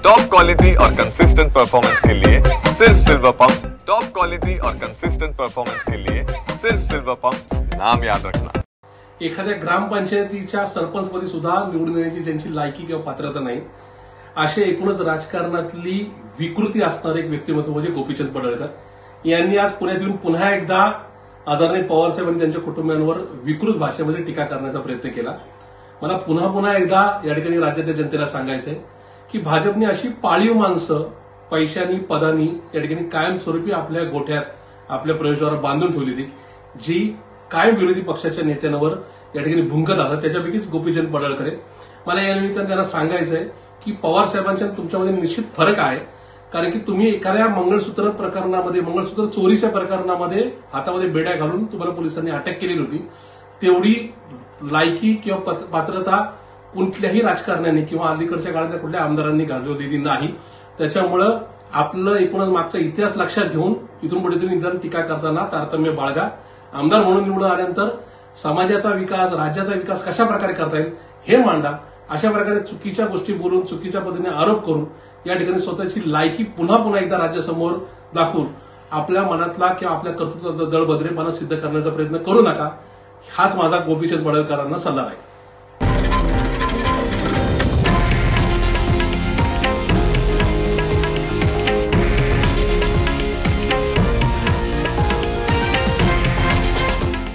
Top quality और consistent performance के लिए सिर्फ सिल्वर पंप्स। टॉप क्वालिटी और कंसिस्टेंट परफॉर्मेंस के लिए सिर्फ सिल्वर पंप्स, नाम याद रखना। एखाद्या ग्रामपंचायतीच्या सरपंचपदी सुद्धा निवडून येण्याची ज्यांची लायकी किंवा पात्रता नाही, असे एकूणच राजकारणातली विकृती असणारे एक व्यक्तिमत्व म्हणजे गोपीचंद पडळकर यांनी आज पुण्यात येऊन पुन्हा एकदा आदरणीय पवारसाहेबांनी त्यांच्या कुटुंबियांवर विकृत भाषेमध्ये टीका करण्याचा प्रयत्न केला। मला पुन्हा एकदा या ठिकाणी राज्याच्या जनतेला सांगायचंय की भाजपने अशी पाळीव माणसं पैशांनी पदांनी या ठिकाणी कायमस्वरूपी आपल्या गोठ्यात आपल्या प्रवेशावर बांधून ठेवली होती, जी कायम विरोधी पक्षाच्या नेत्यांवर या ठिकाणी भुंकत आलं। त्याच्यापैकीच गोपीचंद पडळकर आहे। मला या निमित्ताने त्यांना सांगायचंय की पवार साहेबांच्या तुमच्यामध्ये निश्चित फरक आहे, कारण की तुम्ही एखाद्या मंगळसूत्र प्रकरणामध्ये, मंगळसूत्र चोरीच्या प्रकरणामध्ये हातामध्ये बेड्या घालून तुम्हाला पोलिसांनी अटक केलेली होती। तेवढी लायकी किंवा पात्रता कुठल्याही राजकारण्याने किंवा अलीकडच्या काळातल्या कुठल्या आमदारांनी घालवलेली नाही। त्याच्यामुळं आपलं एकूणच मागचा इतिहास लक्षात घेऊन इथून पुढे तुम्ही जर टीका करताना तारतम्य बाळगा। आमदार म्हणून निवडून आल्यानंतर समाजाचा विकास, राज्याचा विकास कशा प्रकारे करता येईल हे मांडा। अशा प्रकारे चुकीच्या गोष्टी बोलून, चुकीच्या पद्धतीने आरोप करून या ठिकाणी स्वतःची लायकी पुन्हा एकदा राज्यासमोर दाखवून आपल्या मनातला किंवा आपल्या कर्तृत्वाचा दळभद्रेपणा सिद्ध करण्याचा प्रयत्न करू नका। हाच माझा गोपीचंद पडळकरांना सल्ला आहे।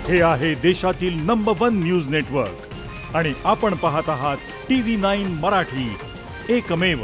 हे आहे देशातील नंबर 1 न्यूज नेटवर्क आणि आपण पाहत आहात TV9 मराठी, एकमेव।